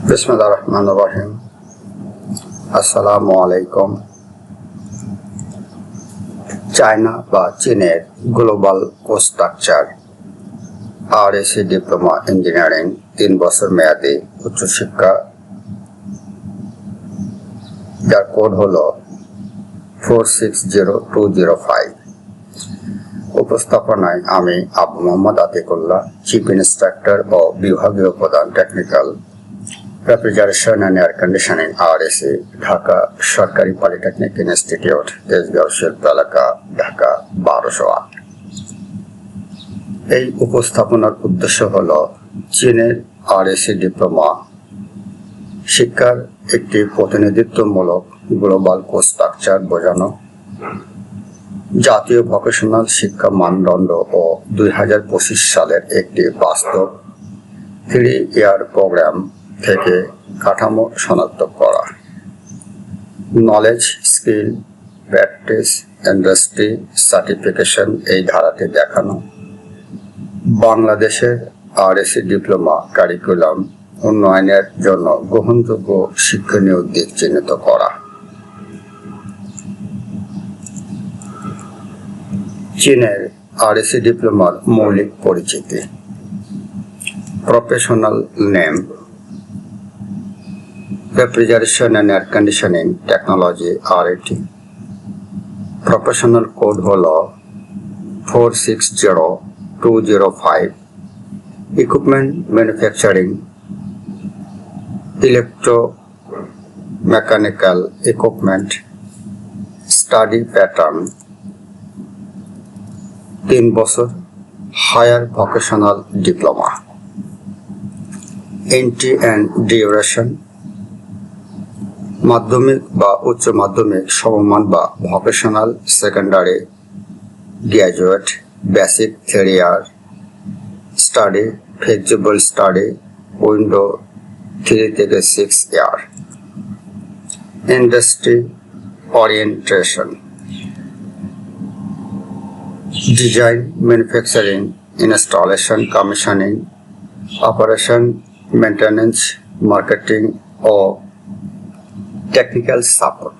বিসমিল্লাহিররহমানিররহিম। আসসালামু আলাইকুম। চায়না বা চীনের global course structure RS diploma engineering 3 বছর মেয়াদী উচ্চশিক্ষা, যার কোড হলো 460205। উপস্থাপনায় আমি আবু মোহাম্মদ আতিকুল্লাহ, চিফ ইন্সট্রাক্টর ও বিভাগীয় প্রধান technical refrigeration and air conditioning RAC, Dhaka সরকারি পলিটেকনিক ইনস্টিটিউট, তেজগাঁও শিল্প এলাকা, ঢাকা 1208। এই উপস্থাপনার উদ্দেশ্য হল চীনের আরএসি ডিপ্লোমা শিক্ষার একটি প্রতিনিধিত্বমূলক গ্লোবাল কোর্স স্ট্রাকচার বোঝানো, জাতীয় ভোকেশনাল শিক্ষা মানদণ্ড ও 2025 সালের একটি বাস্তব 3-year প্রোগ্রাম থেকে কাঠামো শনাক্ত করা, knowledge, skill, practice, industry certification এই ধারাতে দেখানো, বাংলাদেশের আরএসি ডিপ্লোমা কারিকুলাম উন্নয়নের জন্য গ্রহণযোগ্য শিক্ষণীয় দিক চিহ্নিত করা। চীনের আরএসি ডিপ্লোমার মৌলিক পরিচিতি। Professional name refrigeration and air conditioning technology RAT। Professional code হল 460205। Equipment manufacturing, electromechanical equipment, study pattern 3 বছর, higher vocational diploma. Entry and duration মাধ্যমিক বা উচ্চ মাধ্যমিক সমমান বা vocational secondary graduate, basic 3 year study, flexible study window 3 থেকে 6 year। Industry orientation design, manufacturing, installation, commissioning, operation, maintenance, marketing ও technical support.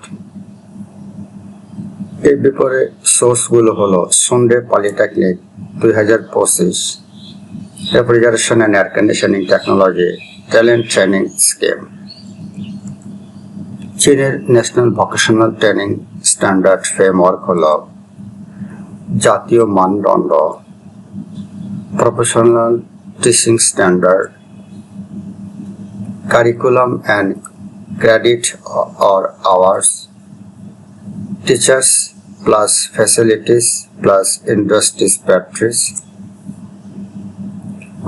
এর বিপরীতে সোর্সগুলো হলো Shunde polytechnic 2025 refrigeration and air conditioning technology talent training scheme. চীনের national vocational training standard framework হলো জাতীয় মানদণ্ড, professional teaching standard, curriculum and credit or hours, teachers plus facilities plus industry practice,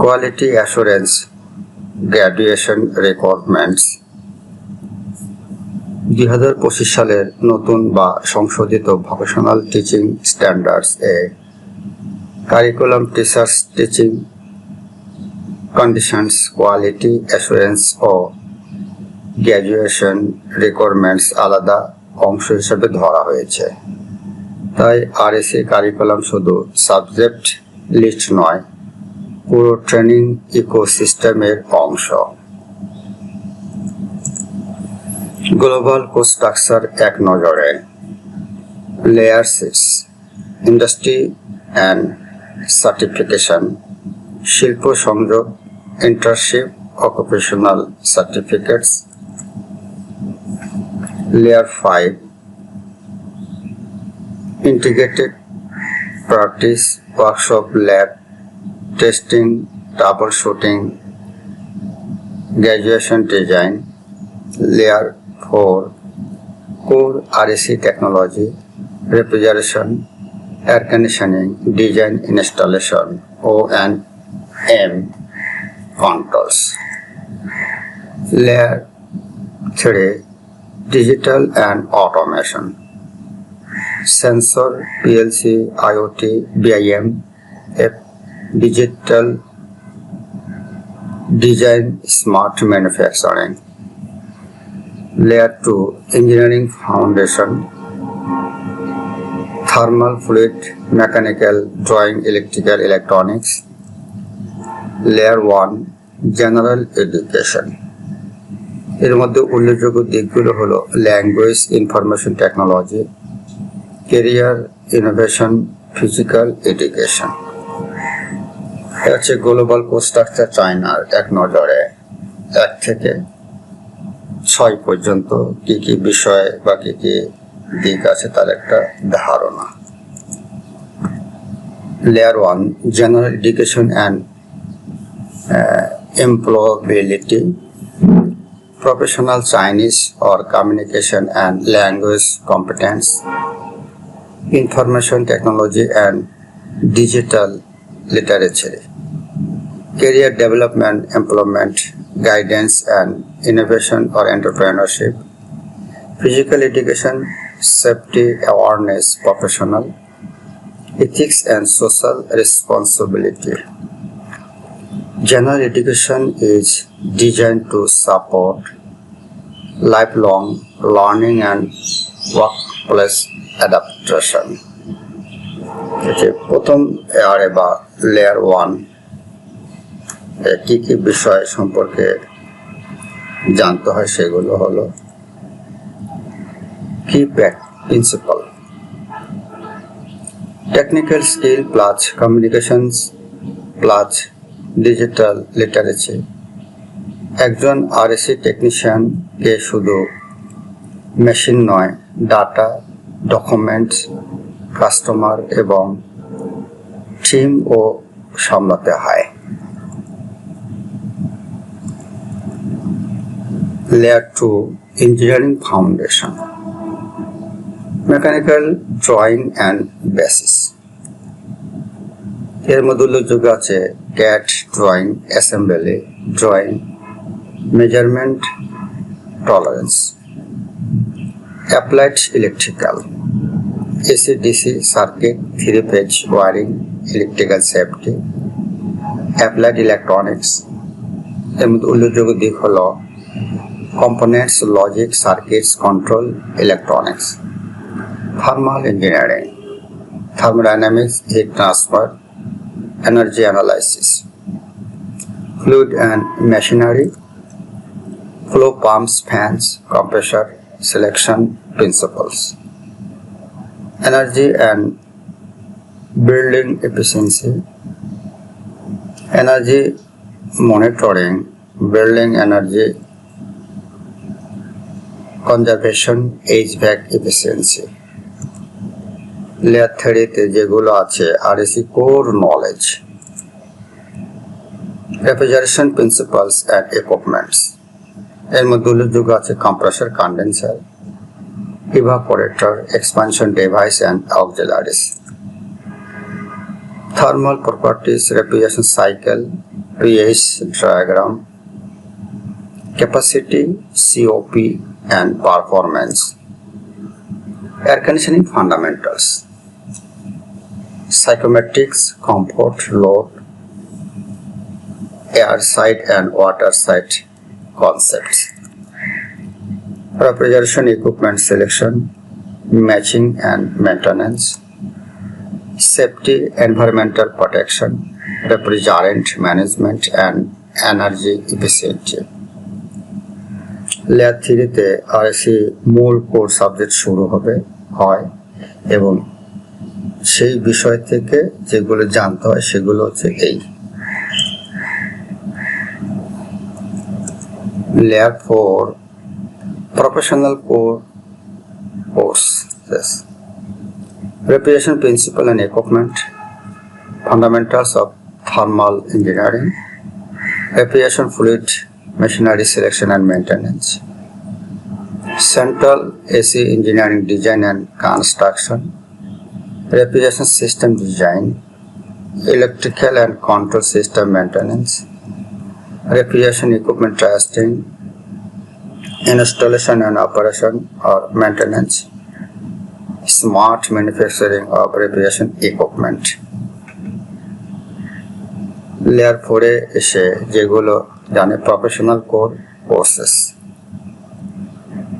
quality assurance, graduation requirements। 2025 সালের নতুন বা সংশোধিত vocational teaching standards এ curriculum, teachers teaching conditions, quality assurance ও graduation requirements আলাদা অংশ হিসেবে ধরা হয়েছে। তাই আরএসি কারিকুলাম শুধু সাবজেক্ট লিস্ট নয়, পুরো ট্রেনিং ইকোসিস্টেমের অংশ। গ্লোবাল কোর্স স্ট্রাকচার এক নজরে। লেয়ার 6 ইন্ডাস্ট্রি অ্যান্ড সার্টিফিকেশন, শিল্প সংযোগ, internship, occupational certificates. Layer 5 integrated practice, workshop, lab testing, troubleshooting, graduation design. Layer 4 core RAC technology, refrigeration, air conditioning, design, installation, O&M controls. Layer 3 digital and automation, sensor, PLC, IoT, BIM, digital design, smart manufacturing. Layer 2 engineering foundation, thermal, fluid, mechanical, drawing, electrical, electronics. Layer 1 general education. এর মধ্যে উল্লেখযোগ্য দিকগুলো হলো language information technology, career innovation, physical education. হচ্ছে global course structure চায়নার এক নজরে 1 থেকে 6 পর্যন্ত কি কি বিষয় বা কি কি দিক আছে তার একটা ধারণা। Layer 1, General Education and Employability, Professional Chinese or Communication and Language Competence, Information Technology and Digital Literacy, Career Development, Employment, Guidance and Innovation or Entrepreneurship, Physical Education, Safety Awareness, Professional, Ethics and Social Responsibility. General education is designed to support lifelong learning and workplace adaptation. প্রথম এয়ারে বা layer 1 কি কি বিষয় সম্পর্কে জানতে হয় সেগুলো হলো কি principal, technical skill plus communications plus digital literacy. একজন আরএসি টেকনিশিয়ানকে শুধু মেশিন নয়, ডাটা, ডকুমেন্টস, কাস্টমার এবং টিমও সামলাতে হয়। Layer 2, engineering foundation, mechanical drawing and basis. এর মধ্যে উল্লেখযোগ্য আছে CAD drawing, assembly drawing, measurement, tolerance. Applied electrical, AC DC circuit, 3-phase wiring, electrical safety. Applied electronics, এর মধ্যে উল্লেখযোগ্য দিক হল components, logic, circuits, control, electronics. Thermal engineering, thermodynamics, heat transfer, energy analysis. Fluid and machinery, flow pumps, fans, compressor, selection principles. Energy and building efficiency, energy monitoring, building energy conservation, HVAC efficiency. Layer 3-তে যেগুলো আছে RAC core knowledge, refrigeration principles and equipments. এর মধ্যে উল্লেখযোগ্য আছে compressor, condenser, evaporator, expansion device and auxiliaries. Thermal properties, refrigeration cycle, PH diagram, capacity, COP and performance. Air conditioning fundamentals, psychometrics, comfort, load, air side and water side concepts. Refrigeration equipment selection, matching and maintenance, safety, environmental protection, refrigerant management and energy efficiency. Layer 3-তে RAC মূল core subject শুরু হয় এবং সেই বিষয় থেকে যেগুলো জানতে হয় সেগুলো হচ্ছে এই। Layer 4, professional courses, refrigeration principal and equipment, fundamentals of thermal engineering, refrigeration fluid machinery selection and maintenance, central AC engineering design and construction, refrigeration system design, electrical and control system maintenance, refrigeration equipment testing, installation and operation or maintenance, smart manufacturing of refrigeration equipment. Layer 4-এ এসে যেগুলো জানে professional courses.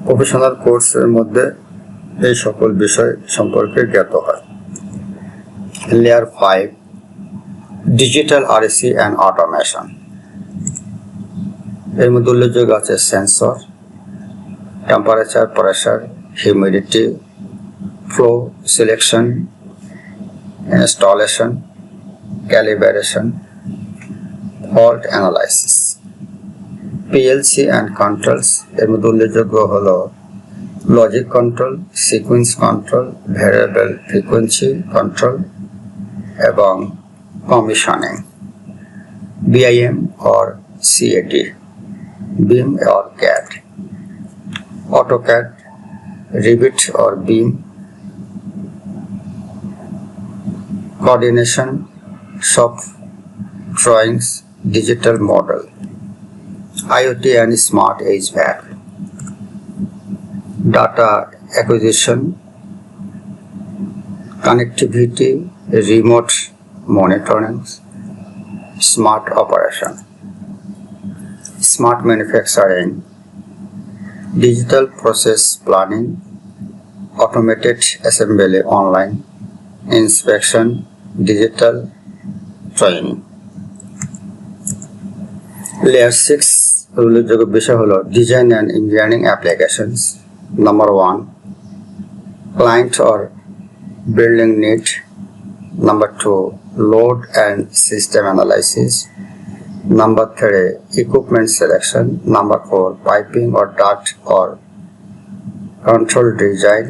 Professional কোর্সের মধ্যে এই সকল বিষয় সম্পর্কে জ্ঞাত হয়। Layer 5, digital RAC and automation. এর মধ্যে উল্লেখযোগ্য আছে sensor, temperature, pressure, humidity, flow selection, installation, calibration, fault analysis. PLC and controls এর মধ্যে উল্লেখযোগ্য হলো logic control, sequence control, variable frequency control এবং commissioning. BIM or CAD, BIM or CAD, AutoCAD, Revit or BIM, coordination, shop drawings, digital model, IoT and smart HVAC, data acquisition, connectivity, remote monitoring, smart operation, smart manufacturing, digital process planning, automated assembly, online inspection, digital training. Layer 6 উল্লেখযোগ্য বিষয় হলো design and engineering applications. Number 1, client or building need. Number 2, load and system analysis. Number 3, equipment selection. Number 4, piping or duct or control design.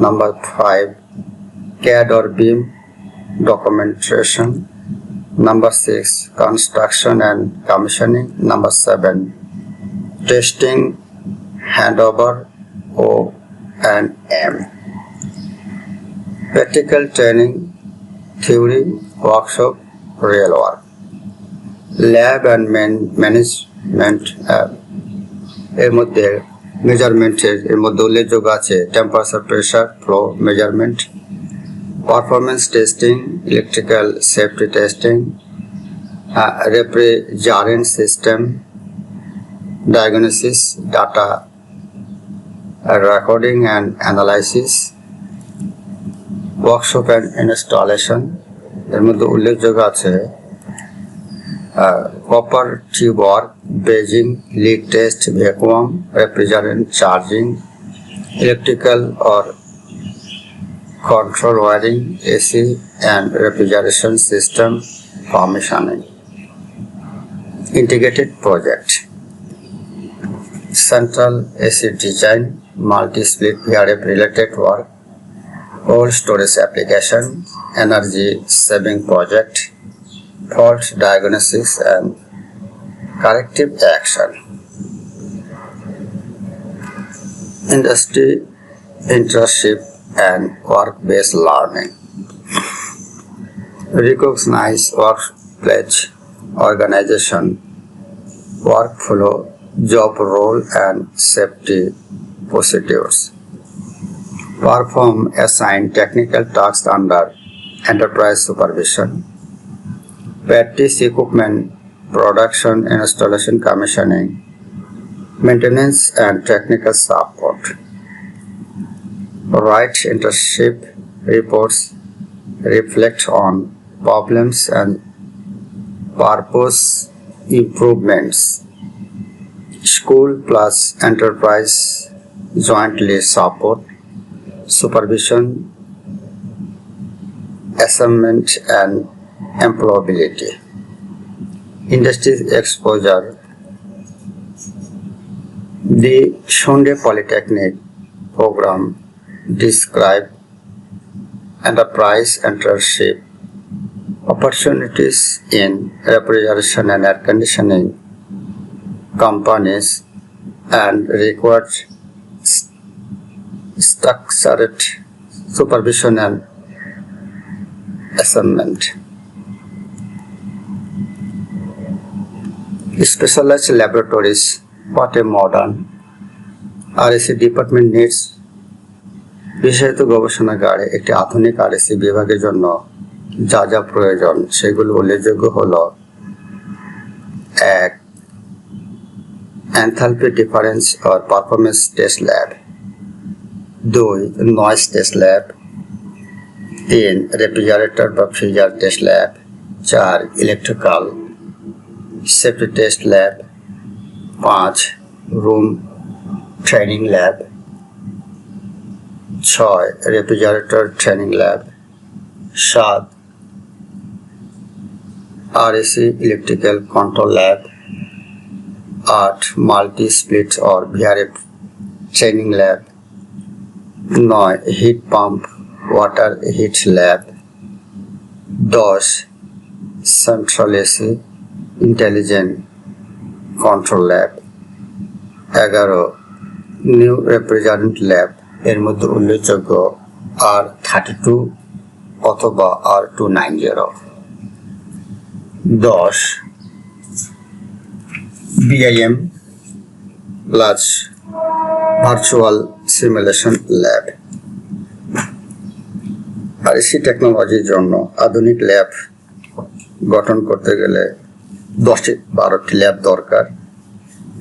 Number 5, CAD or BIM documentation. Number 6, construction and commissioning. Number 7, testing, handover, O&M. Practical training, theory, workshop, real work. Lab and management এর মধ্যে মেজারমেন্টের এর মধ্যে উল্লেখযোগ্য আছে temperature, pressure, flow measurement, performance testing, electrical safety testing, refrigeration system diagnosis, data recording and analysis, workshop and installation এর মধ্যে উল্লেখযোগ্য আছে copper tube work, Beijing, leak test, vacuum, refrigerant charging, electrical or control wiring, AC and refrigeration system commissioning. Integrated project, central AC design, multi-split VRF related work, cold storage application, energy saving project, fault diagnosis and corrective action. Industry internship and work-based learning. Recognize workplace organization, workflow, job role and safety procedures. Perform assigned technical tasks under enterprise supervision. Practice equipment production, installation, commissioning, maintenance and technical support. Write internship reports, reflect on problems and purpose improvements. School plus enterprise jointly support supervision, assignment and employability. Industry exposure. The Shonde Polytechnic program describe enterprise internship opportunities in refrigeration and air conditioning companies and required structured supervision and assignment. Specialized laboratories, what a modern RAC department needs. বিশেষত গবেষণাগারে একটি আধুনিক RAC বিভাগের জন্য যা যা প্রয়োজন সেগুলো উল্লেখযোগ্য হলো: 1. Enthalpy difference or performance test lab. 2. Noise test lab. 3. Refrigerator বা freezer test lab. 4. Electrical safety test lab. 5 room training lab, 6 refrigerator training lab, 7 RAC electrical control lab, 8 multi split or VRF training lab, 9 heat pump water heat lab, 10 central AC intelligent control lab, 11 new refrigerant lab এর মধ্যে উল্লেখযোগ্য R32 অথবা R290, 10 BIM large virtual simulation lab। RAC টেকনোলজির জন্য আধুনিক lab গঠন করতে গেলে 10-12টি ল্যাব দরকার।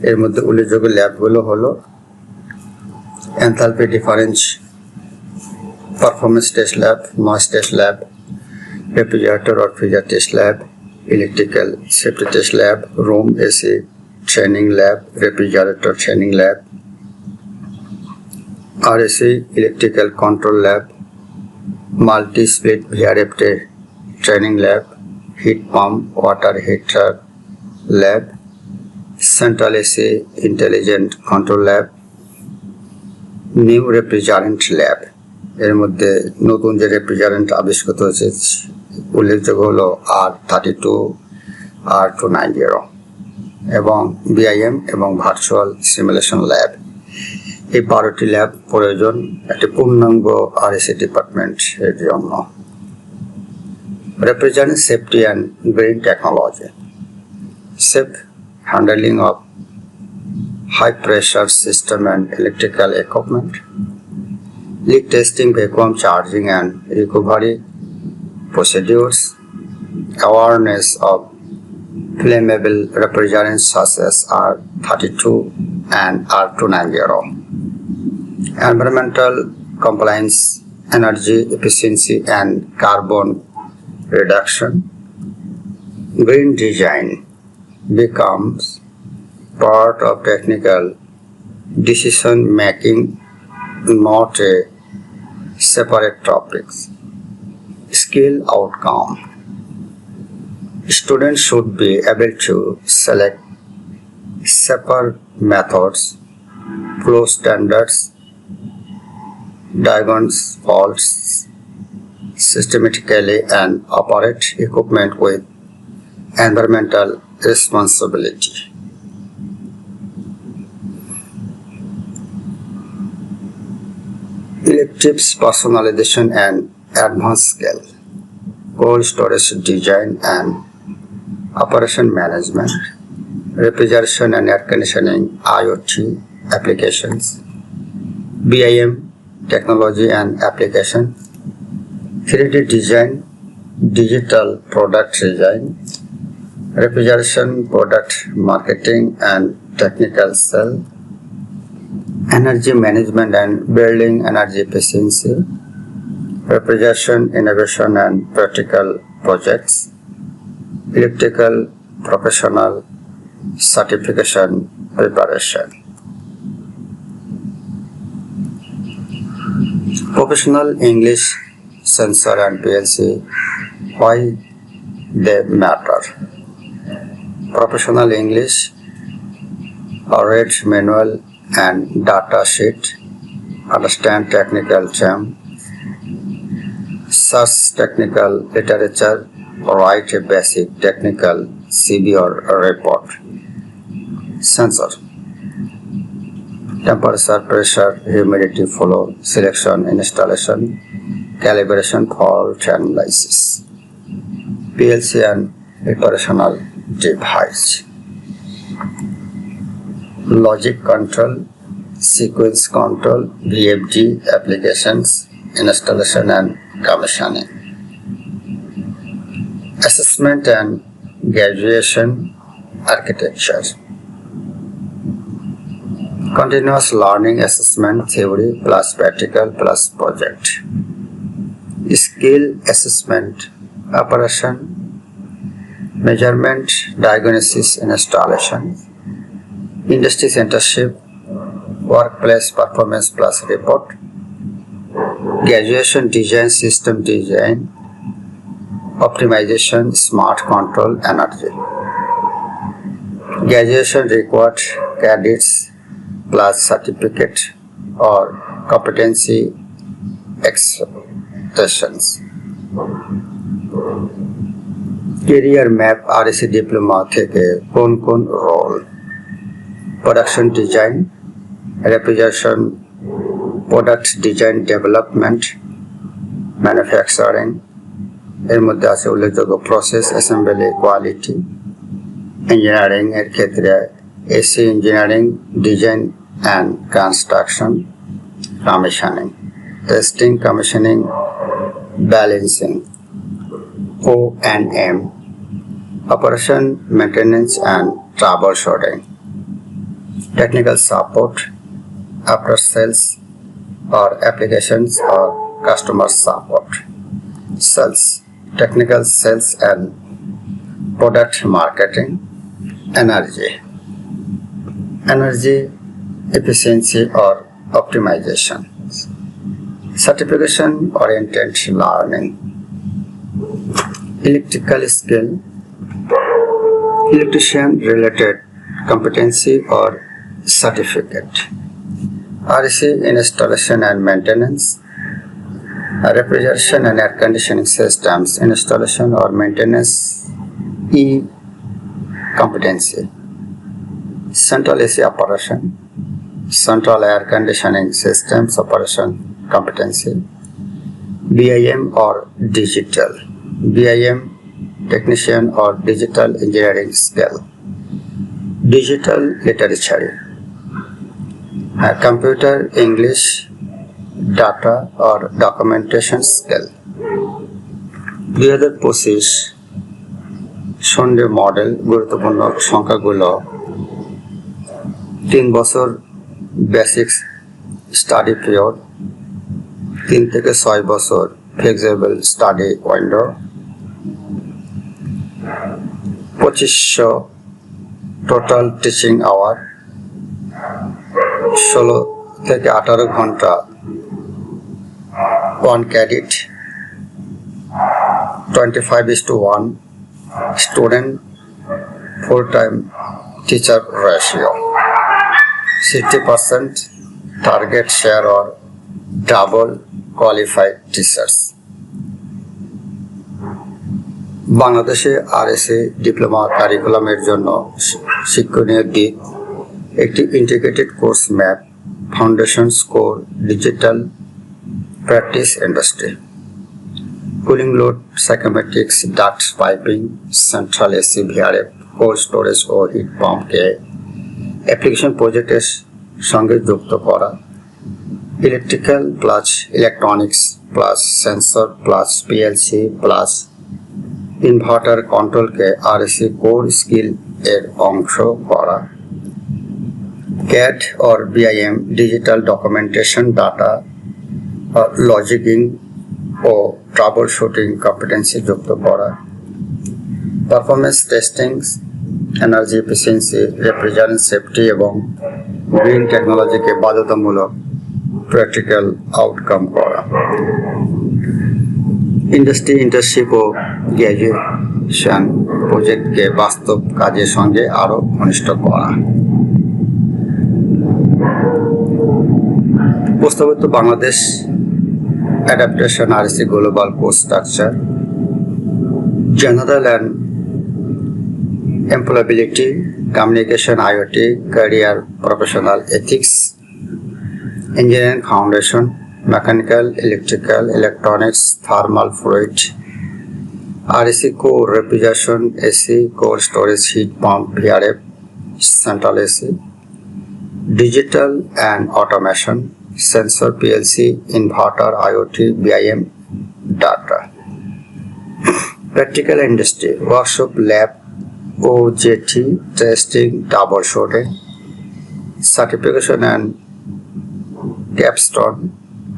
এর মধ্যে উল্লেখযোগ্য ল্যাবগুলো হলো enthalpy difference performance test lab, noise test lab, refrigerator or freezer test lab, electrical safety test lab, room AC training lab, refrigerator training lab, RAC electrical control lab, multi-split VRF training lab, heat pump water heater lab, central AC intelligent control lab, new refrigerant lab. এর মধ্যে নতুন যে refrigerant আবিষ্কৃত হয়েছে উল্লেখযোগ্য হলো R32, R290 এবং BIM এবং ভার্চুয়াল সিমুলেশন ল্যাব। এই 12টি ল্যাব প্রয়োজন একটি পূর্ণাঙ্গ RAC ডিপার্টমেন্ট এর জন্য। Refrigerant safety and green technology, safe handling of high pressure system and electrical equipment, leak testing, vacuum charging and recovery procedures, awareness of flammable refrigerants such as R32 and R290, environmental compliance, energy efficiency and carbon reduction. Green design becomes part of technical decision making, not a separate topic. Skill outcome. Students should be able to select safer methods, flow standards, diagnose faults systematically and operate equipment with environmental responsibility. Electives personalization and advanced skill, cold storage design and operation management, refrigeration and air conditioning IoT applications, BIM technology and application, 3D design, digital product design, refrigeration product marketing and technical sell, energy management and building energy efficiency, refrigeration innovation and practical projects, electrical professional certification preparation. Professional English sensor and PLC, why they matter. Professional English, read manual and data sheet, understand technical term, search technical literature, write a basic technical CV or report. Sensor, temperature, pressure, humidity, flow, selection, installation, calibration, fault analysis. PLC and operational device. Logic control, sequence control, VFD applications, installation and commissioning. Assessment and graduation architecture. Continuous learning assessment, theory plus practical plus project. Skill assessment, operation, measurement, diagnosis, installation, industry centership, workplace performance plus report, graduation design, system design, optimization, smart control, energy. Graduation required credits plus certificate or competency extensions. Career map RAC diploma থেকে কোন কোন role? Production design, refrigeration, product design development, manufacturing, এর মধ্যে আছে উল্লেখযোগ্য process assembly, quality, engineering এর ক্ষেত্রে AC engineering, design and construction, commissioning, testing, commissioning, balancing, O&M, operation, maintenance and troubleshooting, technical support, after sales or applications or customer support, sales, technical sales and product marketing, energy efficiency or optimization, certification oriented learning, electrical skill, electrician related competency or certificate, RAC installation and maintenance, refrigeration and air conditioning systems installation or maintenance, competency, central AC operation, central air conditioning systems operation competency, BIM or digital, BIM technician or digital engineering skill, digital literature, computer English data or documentation skill. 2025 সন্ডে model গুরুত্বপূর্ণ সংখ্যাগুলো 3 বছর basic study period, 3 থেকে 6 বছর flexible study window, 2500 total teaching hour, 16 থেকে 18 ঘন্টা 1 credit, 25:1 student full-time teacher ratio, 60% target share or double qualified teachers. বাংলাদেশে RAC diploma কারিকুলামের জন্য শিক্ষণীয় দিক: একটি integrated course map, foundation score, digital practice industry, cooling load, psychometrics, duct piping, central AC, VRF, cold storage ও heat পাম্পকে application প্রজেক্টের সঙ্গে যুক্ত করা, electrical plus electronics plus sensor plus PLC plus inverter কন্ট্রোলকে RAC কোর স্কিল এর অংশ করা, CAD or BIM digital documentation, data লজিকিং ও ট্রাবল শুটিং কম্পিটেন্সি যুক্ত করা, performance testing, energy efficiency, refrigerant safety এবং গ্রিন টেকনোলজিকে বাধ্যতামূলক প্র্যাকটিক্যাল আউটকাম করা, ইন্ডাস্ট্রি ইন্টার্নশিপ ও গ্র্যাজুয়েশন প্রজেক্টকে বাস্তব কাজের সঙ্গে আরও ঘনিষ্ঠ করা। প্রস্তাবিত Bangladesh adaptation RAC global course structure, general and employability, communication, IoT, career, professional ethics, engineering foundation, mechanical, electrical, electronics, thermal fluid, RAC core, refrigeration, AC, core storage, heat pump, VRF, central AC, digital and automation, sensor, PLC, inverter, IoT, BIM, data. Practical industry, workshop, lab, OJT, testing, troubleshooting, certification and capstone,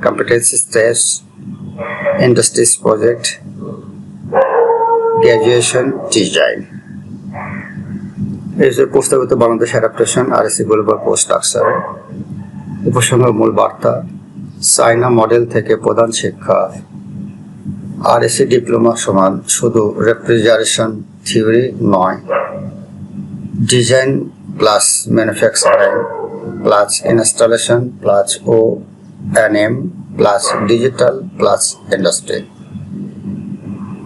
competency test, industries project, graduation design. এই যে প্রস্তাবিত Bangladesh adaptation RAC global course structure উপসংহার মূল বার্তা China model থেকে প্রধান শিক্ষা RAC diploma সমান শুধু রেফ্রিজারেশন থিওরি নয়, design plus manufacturing plus installation plus O&M plus digital plus industry.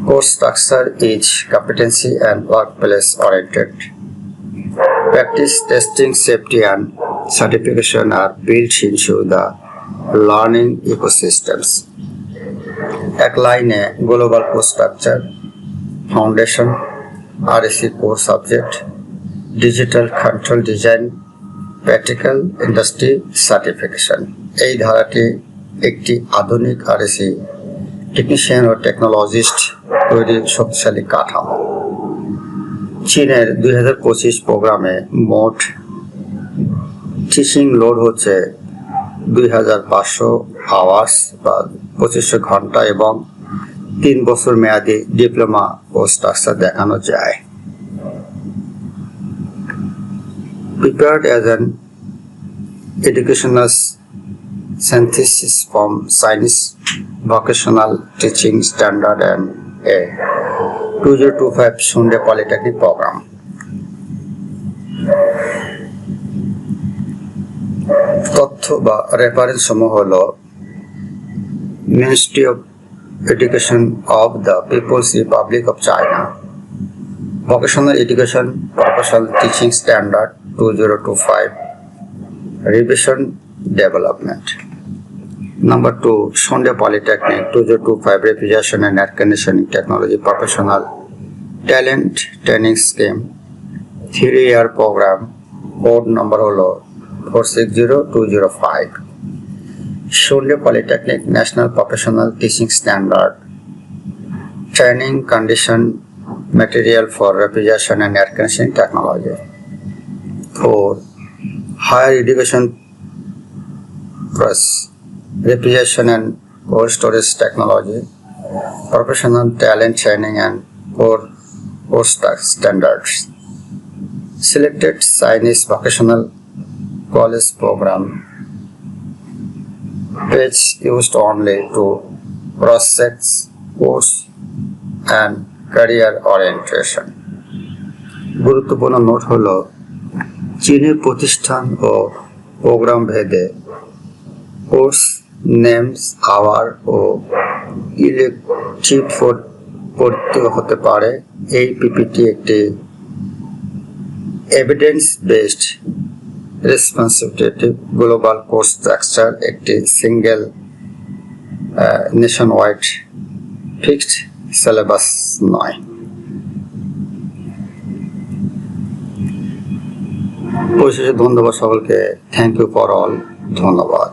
Course structure is competency and workplace oriented. Practice, testing, safety and certification are built into the learning ecosystems. এক লাইনে global course structure, foundation, RAC core subject, digital control design, practical industry certification. এই ধারাটি একটি আধুনিক RAC technician ও technologist তৈরির শক্তিশালী কাঠামো। চীনের 2025 প্রোগ্রামে মোট টিচিং লোড হচ্ছে 2500 আওয়ার্স বা 2500 ঘন্টা এবং 3 বছর মেয়াদী ডিপ্লোমা কোর্স স্ট্রাকচার দেখানো যায়। Prepared as an educational synthesis from Chinese vocational teaching standard and a 2025 Sunday Polytechnic program. তথ্য বা রেফারেন্স সমূহ হলো Ministry of Education of the People's Republic of China, Vocational Education Professional Teaching Standard 2025, Revision Development. Number 2, Sunday Polytechnic 2025 Refrigeration and Air Conditioning Technology Professional Talent Training Scheme 3-year program. Code number 460205. Sunday Polytechnic National Professional Teaching Standard Training Condition Material for Refrigeration and Air Conditioning Technology. 4. Higher Education Press Refrigeration and Cold Storage Technology, Professional Talent Training and Course Standards. Selected Chinese Vocational College Program. Page used only to cross-check course and career orientation. গুরুত্বপূর্ণ note হলো চীনের প্রতিষ্ঠান ও programme ভেদে course names hour ও elective পড়তে হতে পারে। এই পিপিটি একটি evidence based responsibility global course structure, একটি single nationwide fixed syllabus নয়। পরিশেষে ধন্যবাদ সকলকে। Thank you for all. ধন্যবাদ।